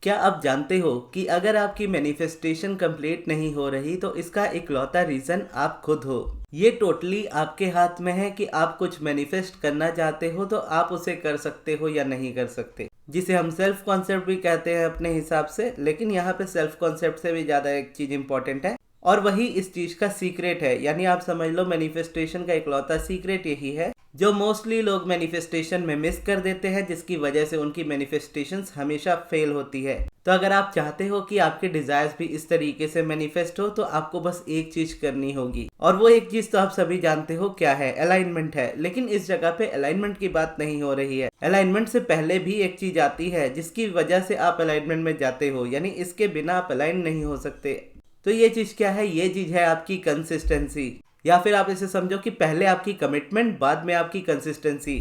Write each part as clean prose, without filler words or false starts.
क्या आप जानते हो कि अगर आपकी मैनिफेस्टेशन कंप्लीट नहीं हो रही तो इसका इकलौता रीज़न आप खुद हो। ये टोटली आपके हाथ में है कि आप कुछ मैनिफेस्ट करना चाहते हो तो आप उसे कर सकते हो या नहीं कर सकते, जिसे हम सेल्फ कॉन्सेप्ट भी कहते हैं अपने हिसाब से। लेकिन यहाँ पे सेल्फ कॉन्सेप्ट से भी ज़्यादा एक चीज़ इंपॉर्टेंट है और वही इस चीज़ का सीक्रेट है। यानी आप समझ लो मैनिफेस्टेशन का इकलौता सीक्रेट यही है जो मोस्टली लोग मैनिफेस्टेशन में मिस कर देते हैं, जिसकी वजह से उनकी मैनिफेस्टेशंस हमेशा फेल होती है। तो अगर आप चाहते हो कि आपके डिजायर्स भी इस तरीके से मैनिफेस्ट हो तो आपको बस एक चीज करनी होगी, और वो एक चीज तो आप सभी जानते हो क्या है, अलाइनमेंट है। लेकिन इस जगह पे अलाइनमेंट की बात नहीं हो रही है। अलाइनमेंट से पहले भी एक चीज आती है जिसकी वजह से आप अलाइनमेंट में जाते हो, यानी इसके बिना आप अलाइन नहीं हो सकते। तो ये चीज क्या है? ये चीज है आपकी कंसिस्टेंसी, या फिर आप इसे समझो कि पहले आपकी कमिटमेंट, बाद में आपकी कंसिस्टेंसी।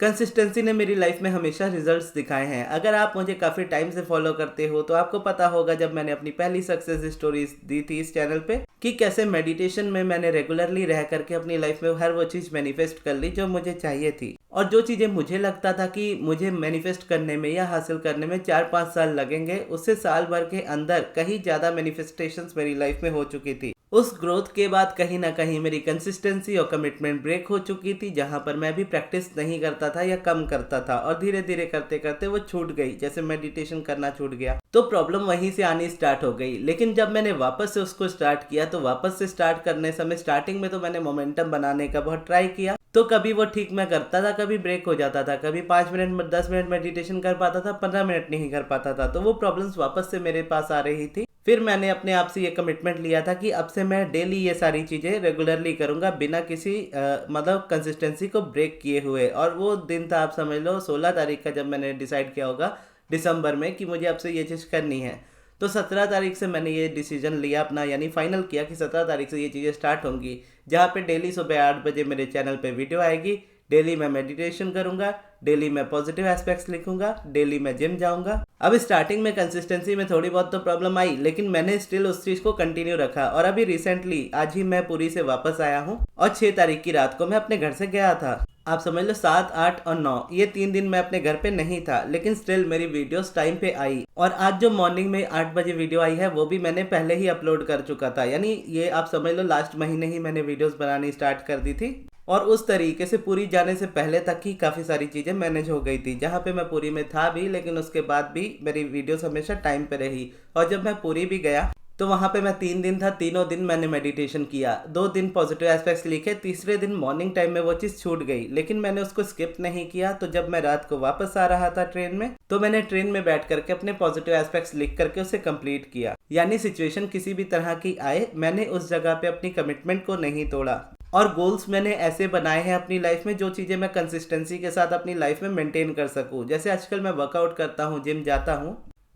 कंसिस्टेंसी ने मेरी लाइफ में हमेशा रिजल्ट्स दिखाए हैं। अगर आप मुझे काफ़ी टाइम से फॉलो करते हो तो आपको पता होगा जब मैंने अपनी पहली सक्सेस स्टोरीज दी थी इस चैनल पे कि कैसे मेडिटेशन में मैंने रेगुलरली रह करके अपनी लाइफ में हर वो चीज़ मैनिफेस्ट कर ली जो मुझे चाहिए थी। और जो चीज़ें मुझे लगता था कि मुझे मैनिफेस्ट करने में या हासिल करने में 4-5 साल लगेंगे, उससे साल भर के अंदर कहीं ज़्यादा मैनिफेस्टेशंस मेरी लाइफ में हो चुकी थी। उस ग्रोथ के बाद कहीं ना कहीं मेरी कंसिस्टेंसी और कमिटमेंट ब्रेक हो चुकी थी, जहां पर मैं भी प्रैक्टिस नहीं करता था या कम करता था, और धीरे धीरे करते करते वो छूट गई, जैसे मेडिटेशन करना छूट गया। तो प्रॉब्लम वहीं से आनी स्टार्ट हो गई। लेकिन जब मैंने वापस से उसको स्टार्ट किया तो वापस से स्टार्ट करने समय स्टार्टिंग में तो मैंने मोमेंटम बनाने का बहुत ट्राई किया। तो कभी वो ठीक मैं करता था, कभी ब्रेक हो जाता था, कभी 5 मिनट 10 मिनट मेडिटेशन कर पाता था, 15 मिनट नहीं कर पाता था। तो वो प्रॉब्लम्स वापस से मेरे पास आ रही थी। फिर मैंने अपने आप से ये कमिटमेंट लिया था कि अब से मैं डेली ये सारी चीज़ें रेगुलरली करूँगा बिना किसी मतलब कंसिस्टेंसी को ब्रेक किए हुए। और वो दिन था, आप समझ लो 16 तारीख का, जब मैंने डिसाइड किया होगा दिसंबर में कि मुझे अब से ये चीज़ करनी है। तो 17 तारीख से मैंने ये डिसीजन लिया अपना, यानी फाइनल किया कि 17 तारीख से ये चीज़ें स्टार्ट होंगी, जहाँ पे डेली सुबह 8 बजे मेरे चैनल पे वीडियो आएगी। डेली मैं मेडिटेशन करूंगा, डेली मैं पॉजिटिव एस्पेक्ट्स लिखूंगा, डेली मैं जिम जाऊंगा। अब स्टार्टिंग में कंसिस्टेंसी में थोड़ी बहुत तो प्रॉब्लम आई, लेकिन मैंने स्टिल उस चीज़ को कंटिन्यू रखा। और अभी रिसेंटली आज ही मैं पुरी से वापस आया हूँ और 6 तारीख की रात को मैं अपने घर से गया था। आप समझ लो 7, 8 और 9 ये 3 दिन मैं अपने घर पे नहीं था, लेकिन स्टिल मेरी वीडियोस टाइम पे आई। और आज जो मॉर्निंग में 8 बजे वीडियो आई है वो भी मैंने पहले ही अपलोड कर चुका था। यानी ये आप समझ लो लास्ट महीने ही मैंने वीडियोस बनानी स्टार्ट कर दी थी, और उस तरीके से पूरी जाने से पहले तक ही काफ़ी सारी चीज़ें मैनेज हो गई थी। जहाँ पे मैं पूरी में था भी, लेकिन उसके बाद भी मेरी वीडियोस हमेशा टाइम पे रही। और जब मैं पूरी भी गया तो वहाँ पे मैं 3 दिन था, तीनों दिन मैंने मेडिटेशन किया, 2 दिन पॉजिटिव एस्पेक्ट्स लिखे, तीसरे दिन मॉर्निंग टाइम में वो चीज़ छूट गई, लेकिन मैंने उसको स्किप नहीं किया। तो जब मैं रात को वापस आ रहा था ट्रेन में, तो मैंने ट्रेन में बैठ करके अपने पॉजिटिव एस्पेक्ट्स लिख करके उसे कंप्लीट किया। यानी सिचुएशन किसी भी तरह की आए, मैंने उस जगह पे अपनी कमिटमेंट को नहीं तोड़ा। और गोल्स मैंने ऐसे बनाए हैं अपनी लाइफ में जो चीज़ें मैं कंसिस्टेंसी के साथ अपनी लाइफ में मेंटेन कर सकूं। जैसे आजकल मैं वर्कआउट करता हूं, जिम जाता हूं,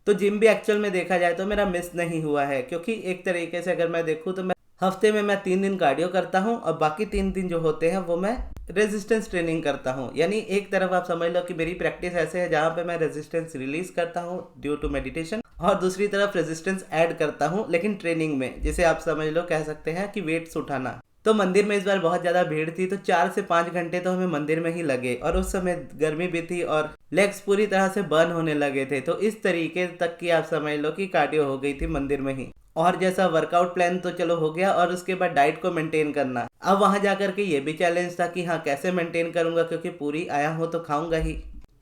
तो जिम भी एक्चुअल में देखा जाए तो मेरा मिस नहीं हुआ है, क्योंकि एक तरीके से अगर मैं देखूं तो मैं हफ्ते में मैं 3 दिन कार्डियो करता हूं और बाकी 3 दिन जो होते हैं वो मैं रेजिस्टेंस ट्रेनिंग करता हूं। यानी एक तरफ आप समझ लो कि मेरी प्रैक्टिस ऐसे है जहां पे मैं रेजिस्टेंस रिलीज करता हूं ड्यू टू मेडिटेशन, और दूसरी तरफ रेजिस्टेंस ऐड करता हूं लेकिन ट्रेनिंग में, जिसे आप समझ लो कह सकते हैं कि वेट्स उठाना। तो मंदिर में इस बार बहुत ज़्यादा भीड़ थी, तो 4 से 5 घंटे तो हमें मंदिर में ही लगे, और उस समय गर्मी भी थी और लेग्स पूरी तरह से बर्न होने लगे थे। तो इस तरीके तक की आप समझ लो कि कार्डियो हो गई थी मंदिर में ही। और जैसा वर्कआउट प्लान तो चलो हो गया, और उसके बाद डाइट को मेंटेन करना। अब वहाँ जाकर के ये भी चैलेंज था कि हाँ कैसे मेंटेन करूँगा, क्योंकि पूरी आया हूँ तो खाऊंगा ही,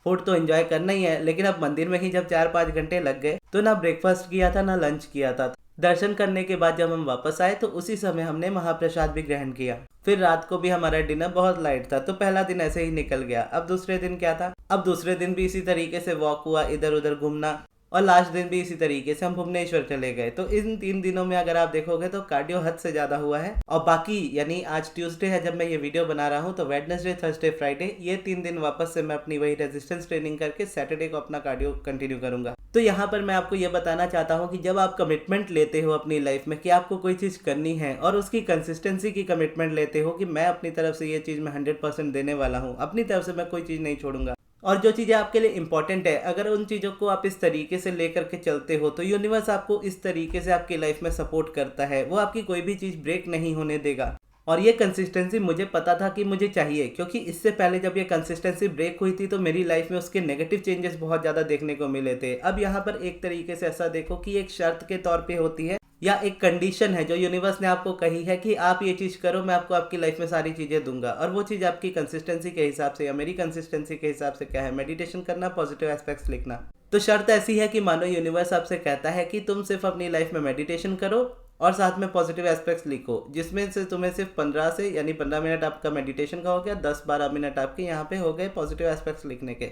फूड तो एंजॉय करना ही है। लेकिन अब मंदिर में ही जब 4-5 घंटे लग गए तो ना ब्रेकफास्ट किया था ना लंच किया था। दर्शन करने के बाद जब हम वापस आए तो उसी समय हमने महाप्रसाद भी ग्रहण किया। फिर रात को भी हमारा डिनर बहुत लाइट था। तो पहला दिन ऐसे ही निकल गया। अब दूसरे दिन क्या था? अब दूसरे दिन भी इसी तरीके से वॉक हुआ, इधर उधर घूमना, और लास्ट दिन भी इसी तरीके से हम भुवनेश्वर चले गए। तो इन 3 दिनों में अगर आप देखोगे तो कार्डियो हद से ज्यादा हुआ है। और बाकी यानी आज ट्यूसडे है जब मैं ये वीडियो बना रहा हूँ, तो वेडनेसडे, थर्सडे, फ्राइडे ये 3 दिन वापस से मैं अपनी वही रेजिस्टेंस ट्रेनिंग करके सैटरडे को अपना कार्डियो कंटिन्यू करूंगा। तो यहाँ पर मैं आपको ये बताना चाहता हूँ कि जब आप कमिटमेंट लेते हो अपनी लाइफ में कि आपको कोई चीज़ करनी है, और उसकी कंसिस्टेंसी की कमिटमेंट लेते हो कि मैं अपनी तरफ से ये चीज़ मैं 100% देने वाला हूँ, अपनी तरफ से मैं कोई चीज़ नहीं छोड़ूंगा, और जो चीज़ें आपके लिए इंपॉर्टेंट है, अगर उन चीज़ों को आप इस तरीके से लेकर के चलते हो तो यूनिवर्स आपको इस तरीके से आपकी लाइफ में सपोर्ट करता है। वो आपकी कोई भी चीज़ ब्रेक नहीं होने देगा। और ये कंसिस्टेंसी मुझे पता था कि मुझे चाहिए, क्योंकि इससे पहले जब ये कंसिस्टेंसी ब्रेक हुई थी तो मेरी लाइफ में उसके नेगेटिव चेंजेस बहुत ज़्यादा देखने को मिले थे। अब यहाँ पर एक तरीके से ऐसा देखो कि एक शर्त के तौर पे होती है या एक कंडीशन है जो यूनिवर्स ने आपको कही है कि आप ये चीज़ करो, मैं आपको आपकी लाइफ में सारी चीज़ें दूंगा। और वो चीज़ आपकी कंसिस्टेंसी के हिसाब से या मेरी कंसिस्टेंसी के हिसाब से क्या है, मेडिटेशन करना, पॉजिटिव एस्पेक्ट्स लिखना। तो शर्त ऐसी है कि मानो यूनिवर्स आपसे कहता है कि तुम सिर्फ अपनी लाइफ में मेडिटेशन करो और साथ में पॉजिटिव एस्पेक्ट्स लिखो, जिसमें से तुम्हें सिर्फ 15 से यानी 15 मिनट आपका मेडिटेशन का हो गया, 10-12 मिनट आपके यहाँ पे हो गए पॉजिटिव एस्पेक्ट्स लिखने के।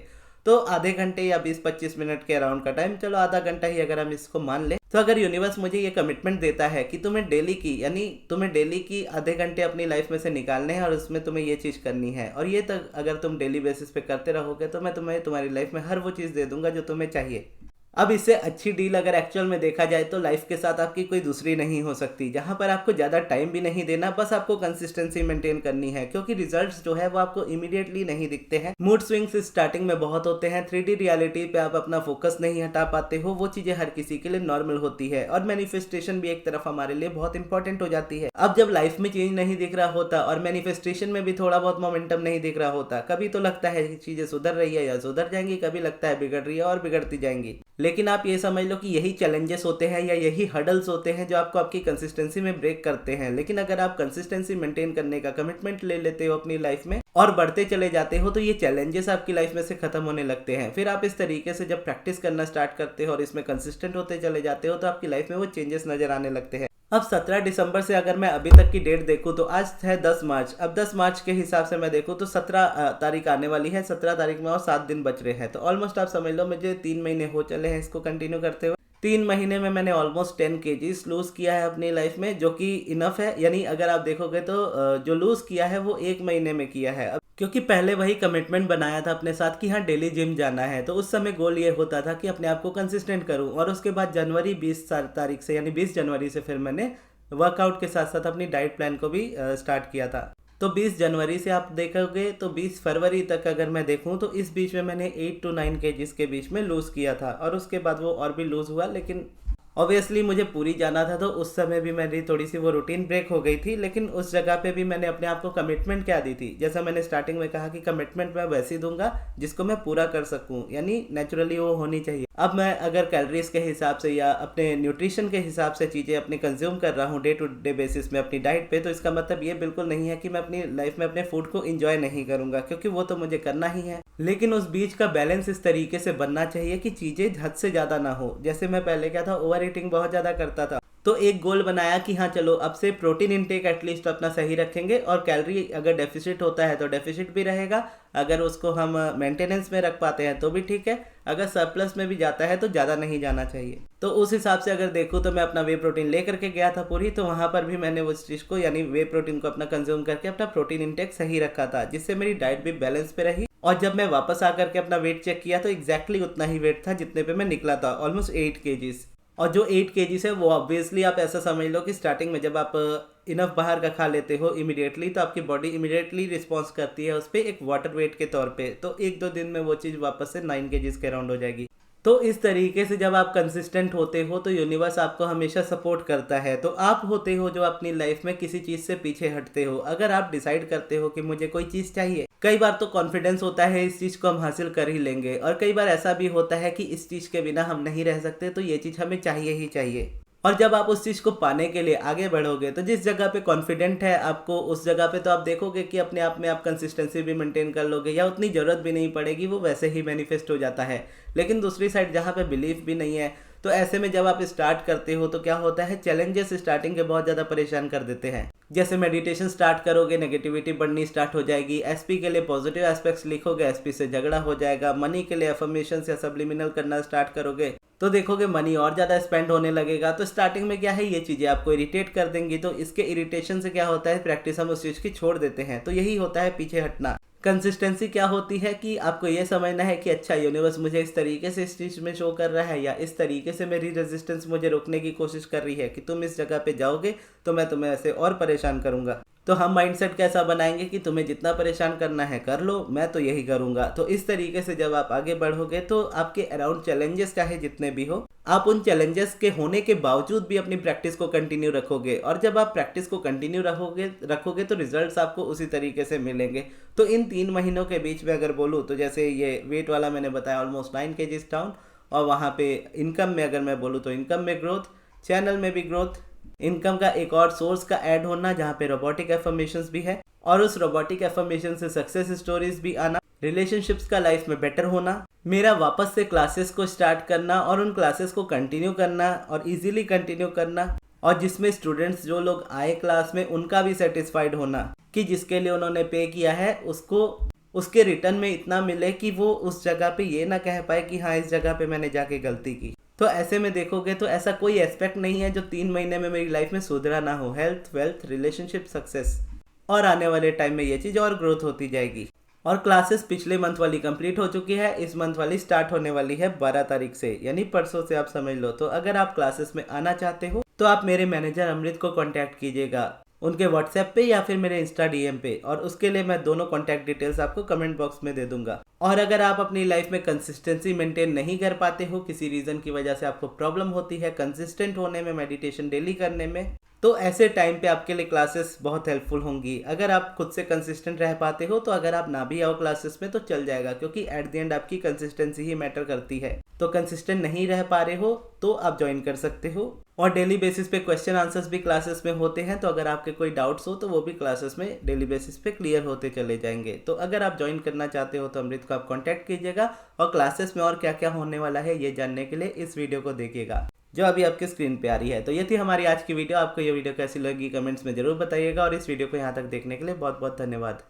तो आधे घंटे या 20-25 मिनट के अराउंड का टाइम, चलो आधा घंटा ही अगर हम इसको मान लें, तो अगर यूनिवर्स मुझे ये कमिटमेंट देता है कि तुम्हें डेली की यानी तुम्हें डेली की आधे घंटे अपनी लाइफ में से निकालने हैं और उसमें तुम्हें ये चीज़ करनी है, और ये तक अगर तुम डेली बेसिस पे करते रहोगे तो मैं तुम्हें तुम्हारी लाइफ में हर वो चीज़ दे दूंगा जो तुम्हें चाहिए। अब इससे अच्छी डील अगर एक्चुअल में देखा जाए तो लाइफ के साथ आपकी कोई दूसरी नहीं हो सकती, जहां पर आपको ज़्यादा टाइम भी नहीं देना, बस आपको कंसिस्टेंसी मेंटेन करनी है, क्योंकि रिजल्ट्स जो है वो आपको इमीडिएटली नहीं दिखते हैं। मूड स्विंग्स स्टार्टिंग में बहुत होते हैं, 3D रियलिटी पे आप अपना फोकस नहीं हटा पाते हो, वो चीज़ें हर किसी के लिए नॉर्मल होती है, और मैनिफेस्टेशन भी एक तरफ हमारे लिए बहुत इंपॉर्टेंट हो जाती है। अब जब लाइफ में चेंज नहीं दिख रहा होता और मैनिफेस्टेशन में भी थोड़ा बहुत मोमेंटम नहीं दिख रहा होता, कभी तो लगता है कि चीज़ें सुधर रही है या सुधर जाएंगी, कभी लगता है बिगड़ रही है और बिगड़ती जाएंगी। लेकिन आप ये समझ लो कि यही चैलेंजेस होते हैं या यही हर्डल्स होते हैं जो आपको आपकी कंसिस्टेंसी में ब्रेक करते हैं। लेकिन अगर आप कंसिस्टेंसी मेंटेन करने का कमिटमेंट ले लेते हो अपनी लाइफ में और बढ़ते चले जाते हो, तो ये चैलेंजेस आपकी लाइफ में से खत्म होने लगते हैं। फिर आप इस तरीके से जब प्रैक्टिस करना स्टार्ट करते हो और इसमें कंसिस्टेंट होते चले जाते हो, तो आपकी लाइफ में वो चेंजेस नजर आने लगते हैं। अब 17 दिसंबर से अगर मैं अभी तक की डेट देखूं तो आज है 10 मार्च। अब 10 मार्च के हिसाब से मैं देखूं तो 17 तारीख आने वाली है, 17 तारीख में और 7 दिन बच रहे हैं, तो ऑलमोस्ट आप समझ लो मुझे 3 महीने हो चले हैं इसको कंटिन्यू करते हुए। 3 महीने में मैंने ऑलमोस्ट 10 kg लूज किया है अपनी लाइफ में, जो कि इनफ है। यानी अगर आप देखोगे तो जो लूज किया है वो 1 महीने में किया है। अब क्योंकि पहले वही कमिटमेंट बनाया था अपने साथ कि हाँ डेली जिम जाना है, तो उस समय गोल ये होता था कि अपने आप को कंसिस्टेंट करूं। और उसके बाद जनवरी 20 तारीख से यानी 20 जनवरी से फिर मैंने वर्कआउट के साथ साथ अपनी डाइट प्लान को भी स्टार्ट किया था। तो 20 जनवरी से आप देखोगे तो 20 फरवरी तक अगर मैं देखूं तो इस बीच में मैंने 8 to 9 kg के बीच में लूज़ किया था, और उसके बाद वो और भी लूज़ हुआ। लेकिन ऑब्वियसली मुझे पूरी जाना था, तो उस समय भी मेरी थोड़ी सी वो रूटीन ब्रेक हो गई थी। लेकिन उस जगह पे भी मैंने अपने आप को कमिटमेंट क्या दी थी, जैसा मैंने स्टार्टिंग में कहा कि कमिटमेंट मैं वैसे दूंगा जिसको मैं पूरा कर सकूं, यानी नेचुरली वो होनी चाहिए। अब मैं अगर कैलोरीज के हिसाब से या अपने न्यूट्रिशन के हिसाब से चीज़ें अपने कंज्यूम कर रहा हूँ डे टू डे बेसिस में अपनी डाइट पे, तो इसका मतलब ये बिल्कुल नहीं है कि मैं अपनी लाइफ में अपने फूड को इंजॉय नहीं करूँगा, क्योंकि वो तो मुझे करना ही है। लेकिन उस बीच का बैलेंस इस तरीके से बनना चाहिए कि चीज़ें हद से ज़्यादा ना हो। जैसे मैं पहले क्या था, ओवर ईटिंग बहुत ज़्यादा करता था, तो एक गोल बनाया कि हाँ चलो अब से प्रोटीन इंटेक एटलीस्ट अपना सही रखेंगे, और कैलोरी अगर डेफिसिट होता है तो डेफिसिट भी रहेगा, अगर उसको हम मेंटेनेंस में रख पाते हैं तो भी ठीक है, अगर सरप्लस में भी जाता है तो ज़्यादा नहीं जाना चाहिए। तो उस हिसाब से अगर देखूँ तो मैं अपना वे प्रोटीन लेकर के गया था पूरी, तो वहाँ पर भी मैंने उस चीज़ को यानी वे प्रोटीन को अपना कंज्यूम करके अपना प्रोटीन इंटेक सही रखा था, जिससे मेरी डाइट भी बैलेंस पे रही। और जब मैं वापस आकर के अपना वेट चेक किया तो एग्जैक्टली उतना ही वेट था जितने पे मैं निकला था, ऑलमोस्ट 8 kg। और जो 8 kg है वो ऑब्वियसली आप ऐसा समझ लो कि स्टार्टिंग में जब आप इनफ बाहर का खा लेते हो इमीडिएटली, तो आपकी बॉडी इमीडिएटली रिस्पॉन्स करती है उस पर एक वाटर वेट के तौर पे, तो 1-2 दिन में वो चीज़ वापस से 9 kg के अराउंड हो जाएगी। तो इस तरीके से जब आप कंसिस्टेंट होते हो तो यूनिवर्स आपको हमेशा सपोर्ट करता है। तो आप होते हो जो अपनी लाइफ में किसी चीज़ से पीछे हटते हो। अगर आप डिसाइड करते हो कि मुझे कोई चीज़ चाहिए, कई बार तो कॉन्फिडेंस होता है इस चीज़ को हम हासिल कर ही लेंगे, और कई बार ऐसा भी होता है कि इस चीज़ के बिना हम नहीं रह सकते, तो ये चीज़ हमें चाहिए ही चाहिए। और जब आप उस चीज़ को पाने के लिए आगे बढ़ोगे तो जिस जगह पे कॉन्फिडेंट है आपको, उस जगह पे तो आप देखोगे कि अपने आप में आप कंसिस्टेंसी भी मेंटेन कर लोगे, या उतनी ज़रूरत भी नहीं पड़ेगी, वो वैसे ही मैनिफेस्ट हो जाता है। लेकिन दूसरी साइड जहाँ पे बिलीफ भी नहीं है, तो ऐसे में जब आप स्टार्ट करते हो तो क्या होता है, चैलेंजेस स्टार्टिंग के बहुत ज़्यादा परेशान कर देते हैं। जैसे मेडिटेशन स्टार्ट करोगे, नेगेटिविटी बढ़नी स्टार्ट हो जाएगी। एसपी के लिए पॉजिटिव एस्पेक्ट्स लिखोगे, एसपी से झगड़ा हो जाएगा। मनी के लिए अफर्मेशंस या सब्लिमिनल करना स्टार्ट करोगे तो देखोगे मनी और ज़्यादा स्पेंड होने लगेगा। तो स्टार्टिंग में क्या है, ये चीज़ें आपको इरिटेट कर देंगी, तो इसके इरिटेशन से क्या होता है, प्रैक्टिस हम उस चीज़ की छोड़ देते हैं। तो यही होता है पीछे हटना। कंसिस्टेंसी क्या होती है कि आपको ये समझना है कि अच्छा यूनिवर्स मुझे इस तरीके से इस चीज़ में शो कर रहा है, या इस तरीके से मेरी रेजिस्टेंस मुझे रोकने की कोशिश कर रही है कि तुम इस जगह पे जाओगे तो मैं तुम्हें ऐसे और परेशान करूंगा। तो हम माइंडसेट कैसा बनाएंगे कि तुम्हें जितना परेशान करना है कर लो, मैं तो यही करूंगा। तो इस तरीके से जब आप आगे बढ़ोगे तो आपके अराउंड चैलेंजेस चाहे जितने भी हो, आप उन चैलेंजेस के होने के बावजूद भी अपनी प्रैक्टिस को कंटिन्यू रखोगे, और जब आप प्रैक्टिस को कंटिन्यू रखोगे तो रिजल्ट्स आपको उसी तरीके से मिलेंगे। तो इन 3 महीनों के बीच में अगर बोलूँ तो जैसे ये वेट वाला मैंने बताया ऑलमोस्ट 9 kgs डाउन, और वहाँ पे इनकम में अगर मैं बोलूँ तो इनकम में ग्रोथ, चैनल में भी ग्रोथ, इनकम का एक और सोर्स का ऐड होना जहाँ पे रोबोटिक एफर्मेशंस भी है, और उस रोबोटिक एफर्मेशन से सक्सेस स्टोरीज भी आना, रिलेशनशिप्स का लाइफ में बेटर होना, मेरा वापस से क्लासेस को स्टार्ट करना और उन क्लासेस को कंटिन्यू करना और इजीली कंटिन्यू करना, और जिसमें स्टूडेंट्स जो लोग आए क्लास में उनका भी सेटिस्फाइड होना कि जिसके लिए उन्होंने पे किया है उसको उसके रिटर्न में इतना मिले कि वो उस जगह पे ये ना कह पाए कि हाँ इस जगह पे मैंने जाके गलती की। तो ऐसे में देखोगे तो ऐसा कोई एस्पेक्ट नहीं है जो 3 महीने में मेरी लाइफ में सुधरा ना हो। हेल्थ, वेल्थ, रिलेशनशिप, सक्सेस, और आने वाले टाइम में ये चीज़ और ग्रोथ होती जाएगी। और क्लासेस पिछले मंथ वाली कंप्लीट हो चुकी है, इस मंथ वाली स्टार्ट होने वाली है 12 तारीख से, यानी परसों से आप समझ लो। तो अगर आप क्लासेस में आना चाहते हो तो आप मेरे मैनेजर अमृत को कांटेक्ट कीजिएगा, उनके व्हाट्सएप पे या फिर मेरे इंस्टा डीएम पे, और उसके लिए मैं दोनों कॉन्टैक्ट डिटेल्स आपको कमेंट बॉक्स में दे दूंगा। और अगर आप अपनी लाइफ में कंसिस्टेंसी मेंटेन नहीं कर पाते हो, किसी रीज़न की वजह से आपको प्रॉब्लम होती है कंसिस्टेंट होने में, मेडिटेशन डेली करने में, तो ऐसे टाइम पे आपके लिए क्लासेस बहुत हेल्पफुल होंगी। अगर आप खुद से कंसिस्टेंट रह पाते हो तो अगर आप ना भी आओ क्लासेस में तो चल जाएगा, क्योंकि एट द एंड आपकी कंसिस्टेंसी ही मैटर करती है। तो कंसिस्टेंट नहीं रह पा रहे हो तो आप ज्वाइन कर सकते हो, और डेली बेसिस पे क्वेश्चन आंसर्स भी क्लासेस में होते हैं, तो अगर आपके कोई डाउट्स हो तो वो भी क्लासेस में डेली बेसिस पे क्लियर होते चले जाएंगे। तो अगर आप ज्वाइन करना चाहते हो तो अमृत को आप कॉन्टैक्ट कीजिएगा, और क्लासेस में और क्या क्या होने वाला है ये जानने के लिए इस वीडियो को देखिएगा जो अभी आपके स्क्रीन पे आ रही है। तो ये थी हमारी आज की वीडियो। आपको ये वीडियो कैसी लगी कमेंट्स में जरूर बताइएगा, और इस वीडियो को यहाँ तक देखने के लिए बहुत बहुत धन्यवाद।